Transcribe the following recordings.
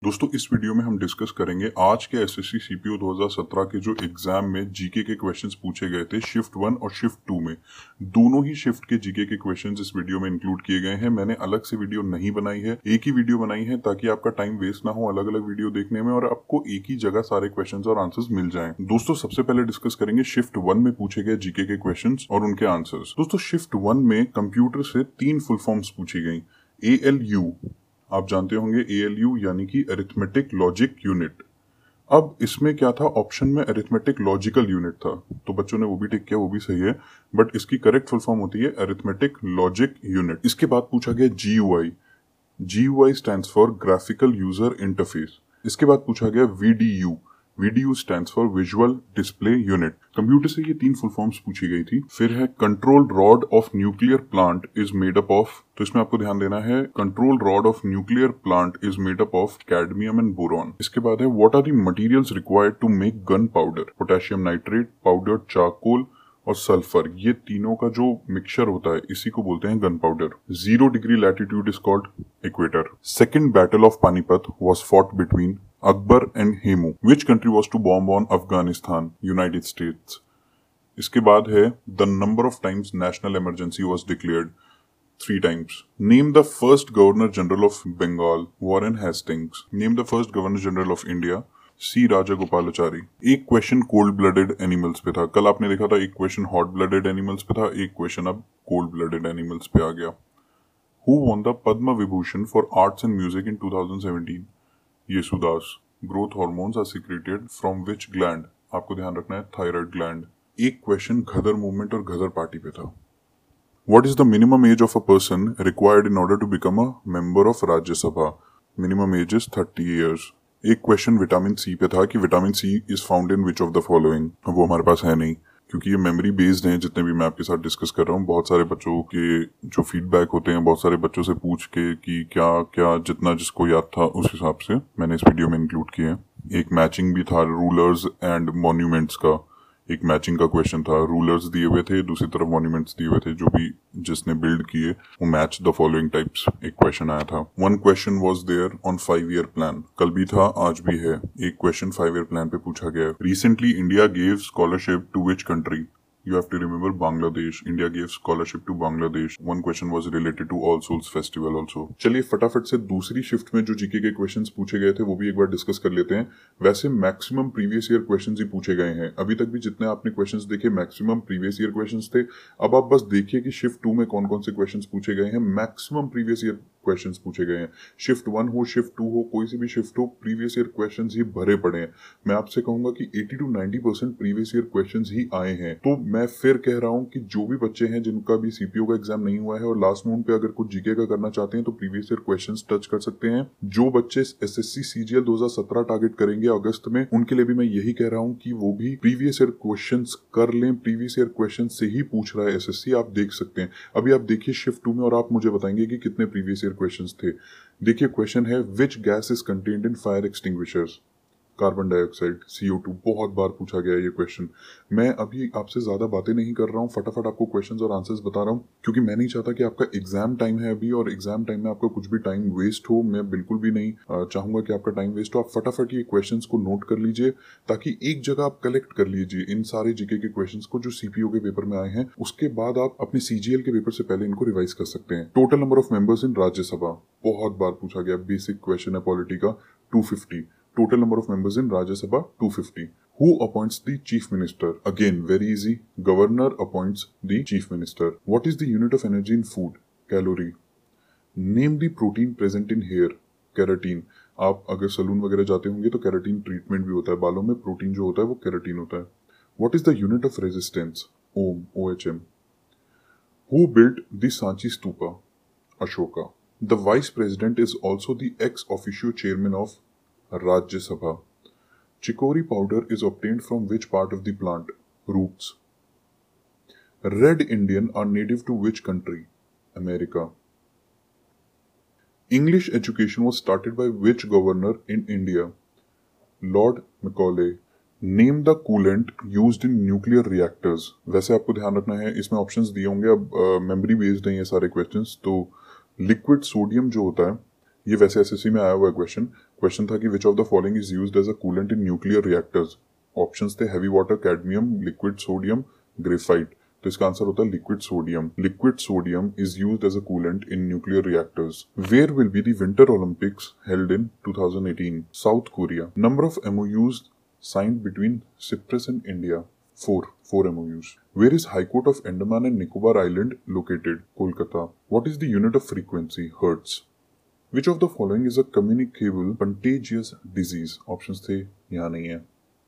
दोस्तों इस वीडियो में हम डिस्कस करेंगे आज के एसएससी सीपीओ 2017 के जो एग्जाम में जीके के क्वेश्चंस पूछे गए थे शिफ्ट 1 और शिफ्ट 2 में। दोनों ही शिफ्ट के जीके के क्वेश्चंस इस वीडियो में इंक्लूड किए गए हैं। मैंने अलग से वीडियो नहीं बनाई है, एक ही वीडियो बनाई है ताकि आपका टाइम वेस्ट ना हो अलग अलग वीडियो देखने में और आपको एक ही जगह सारे क्वेश्चंस और आंसर्स मिल जाएं। दोस्तों सबसे पहले डिस्कस करेंगे शिफ्ट 1 में पूछे गए जीके के क्वेश्चंस और उनके आंसर्स। दोस्तों शिफ्ट 1 में कंप्यूटर से 3 फुल फॉर्म्स पूछी गई। ALU आप जानते होंगे, ALU यानी कि अरिथमेटिक लॉजिक यूनिट। अब इसमें क्या था, ऑप्शन में अरिथमेटिक लॉजिकल यूनिट था, तो बच्चों ने वो भी टिक किया, वो भी सही है, बट इसकी करेक्ट फुल फॉर्म होती है अरिथमेटिक लॉजिक यूनिट। इसके बाद पूछा गया GUI। GUI stands for graphical user interface. इसके बाद पूछा गया VDU। VDU stands for visual display unit. Computer से ये 3 फुल फॉर्म्स पूछी गई थी। फिर है control rod of nuclear plant is made up of, तो इसमें आपको ध्यान देना है control rod of nuclear plant is made up of cadmium and boron. इसके बाद है what are the materials required to make gun powder. Potassium nitrate, powdered charcoal और सल्फर, ये तीनों का जो मिक्सचर होता है इसी को बोलते हैं gun powder. 0 degree latitude is called equator. Second battle of Panipat was fought between Akbar and Hemu. Which country was to bomb on Afghanistan? United States. इसके बाद है the number of times national emergency was declared, 3 times. Name the first Governor General of Bengal, Warren Hastings. Name the first Governor General of India, C. Rajagopalachari. एक question cold blooded animals पे था, कल आपने देखा था एक क्वेश्चन हॉट ब्लडेड एनिमल्स पे था, एक क्वेश्चन अब कोल्ड ब्लडेड एनिमल्स पे आ गया। Who won the Padma Vibhushan for arts and music in 2017? Yesudas. Growth hormones are secreted from which gland? आपको ध्यान रखना है थायराइड ग्लैंड। एक क्वेश्चन गदर मूवमेंट और गदर पार्टी पे था। What is the minimum age of a person required in order to become a member of Rajya Sabha? Minimum age is 30 years. एक question vitamin C पे था कि vitamin C is found in which of the following. वो हमारे पास है नहीं क्योंकि ये मेमोरी बेस्ड हैं जितने भी मैं आपके साथ डिस्कस कर रहा हूँ। बहुत सारे बच्चों के जो फीडबैक होते हैं, बहुत सारे बच्चों से पूछ के कि क्या क्या जितना जिसको याद था उस हिसाब से मैंने इस वीडियो में इंक्लूड किए हैं। एक मैचिंग भी था रूलर्स एंड मॉन्यूमेंट्स का, एक मैचिंग का क्वेश्चन था। रूलर्स दिए हुए थे, दूसरी तरफ मॉन्यूमेंट्स दिए हुए थे, जो भी जिसने बिल्ड किए वो मैच द फॉलोइंग टाइप्स एक क्वेश्चन आया था। 1 question was there on 5-year plan, कल भी था आज भी है। एक क्वेश्चन 5-year प्लान पे पूछा गया। Recently India gave scholarship to which country? You have to remember Bangladesh. India gave scholarship to Bangladesh. 1 question was related to All Souls Festival also. चलिए फटाफट से दूसरी शिफ्ट में जो जीके के क्वेश्चंस पूछे गए थे वो भी एक बार डिस्कस कर लेते हैं। वैसे मैक्सिमम प्रीवियस ईयर क्वेश्चंस ही पूछे गए हैं। अभी तक भी जितने आपने क्वेश्चंस देखे मैक्सिमम प्रीवियस ईयर क्वेश्चंस थे। अब आप बस देखिए कि शिफ्ट 2 में कौन कौन से क्वेश्चंस पूछे गए हैं। मैक्सिमम प्रीवियस ईयर क्वेश्चंस पूछे गए हैं। शिफ्ट 1 हो, शिफ्ट 2 हो, कोई सी भी शिफ्ट हो, प्रीवियस ईयर क्वेश्चंस ही भरे पड़े हैं। मैं आपसे कहूंगा कि 80 to 90% प्रीवियस ईयर क्वेश्चंस ही आए हैं। तो मैं फिर कह रहा हूं कि जो भी बच्चे हैं जिनका भी सीपीओ का एग्जाम नहीं हुआ है और लास्ट मोमेंट पे अगर कुछ जीके का करना चाहते हैं तो प्रीवियस ईयर क्वेश्चंस टच कर सकते हैं। जो बच्चे एसएससी सीजीएल 2017 टारगेट करेंगे अगस्त में, उनके लिए भी मैं यही कह रहा हूं कि वो भी प्रीवियस ईयर क्वेश्चंस कर लें। प्रीवियस ईयर क्वेश्चन से ही पूछ रहा है एसएससी, आप देख सकते हैं। अभी आप देखिए शिफ्ट 2 में और आप मुझे बताएंगे कि कितने प्रीवियस ईयर क्वेश्चंस थे। देखिए क्वेश्चन है which gas is contained in fire extinguishers? Carbon dioxide, CO2। बहुत बार पूछा गया ये क्वेश्चन। मैं अभी आपसे ज्यादा बातें नहीं कर रहा हूँ, फटाफट आपको क्वेश्चंस और आंसर्स बता रहा हूँ क्योंकि मैं नहीं चाहता कि आपका एग्जाम टाइम है अभी और एग्जाम टाइम में आपका कुछ भी टाइम वेस्ट हो। मैं बिल्कुल भी नहीं चाहूंगा कि आपका टाइम वेस्ट हो। आप फटाफट ये क्वेश्चंस को नोट कर लीजिए ताकि एक जगह आप कलेक्ट कर लीजिए इन सारे जीके के क्वेश्चंस को जो सीपीओ के पेपर में आए हैं। उसके बाद आप अपने सीजीएल के पेपर से पहले इनको रिवाइज कर सकते हैं। Total number of members in Rajya Sabha, बहुत बार पूछा गया, बेसिक क्वेश्चन है पॉलिटी का। 250। Total number of members in Rajya Sabha 250. Who appoints the chief minister? Again, very easy. Governor appoints the chief minister. What is the unit of energy in food? Calorie. Name the protein present in hair. Keratin. आप अगर salon वगैरह जाते होंगे तो keratin treatment भी होता है बालों में। प्रोटीन जो होता है वो केराटिन होता है। What is the unit of resistance? Ohm, OHM. Who built the Sanchi Stupa? Ashoka. The vice president is also the ex officio chairman of Rajya Sabha. Chicory powder is obtained from which part of the plant? Roots. Red Indian are native to which country? America. English education was started by which governor in India? Lord Macaulay. Name the coolant used in nuclear reactors. वैसे आपको ध्यान रखना है, इसमें options दिए होंगे। अब memory based हैं ये सारे क्वेश्चंस। तो लिक्विड सोडियम जो होता है ये वैसे एसएससी में आया हुआ क्वेश्चन था कि which of the following is used as a coolant in nuclear reactors. Options थे heavy water, cadmium, liquid sodium, graphite. तो इसका आंसर होता है liquid sodium. Liquid sodium is used as a coolant in nuclear reactors. Where will be the winter Olympics held in 2018? South Korea. Number of MOUs signed between Cyprus and India? Four MOUs. Where is High Court of Andaman and Nicobar Island located? Kolkata. What is the unit of frequency? Hertz. Which of the following is a communicable contagious disease? Options थे, यहाँ नहीं है,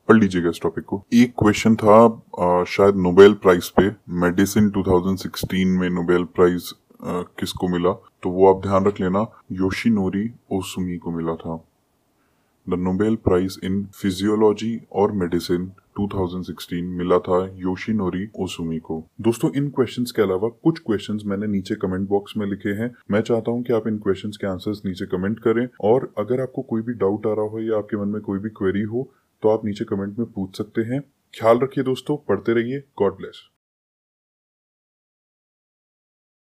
पढ़ लीजिएगा इस topic को। एक question था शायद नोबेल प्राइज पे, मेडिसिन 2016 में नोबेल प्राइज किसको मिला, तो वो आप ध्यान रख लेना, योशिनोरी ओसुमी को मिला था। The Nobel prize in physiology और मेडिसिन 2016 मिला था योशिनोरी ओसुमी को। दोस्तों इन क्वेश्चंस के अलावा कुछ क्वेश्चंस मैंने नीचे कमेंट बॉक्स में लिखे हैं, मैं चाहता हूं कि आप इन क्वेश्चंस के आंसर्स नीचे कमेंट करें, और अगर आपको कोई भी डाउट आ रहा हो या आपके मन में कोई भी क्वेरी हो तो आप नीचे कमेंट में पूछ सकते हैं। ख्याल रखिए दोस्तों, पढ़ते रहिए, गॉड ब्लेस।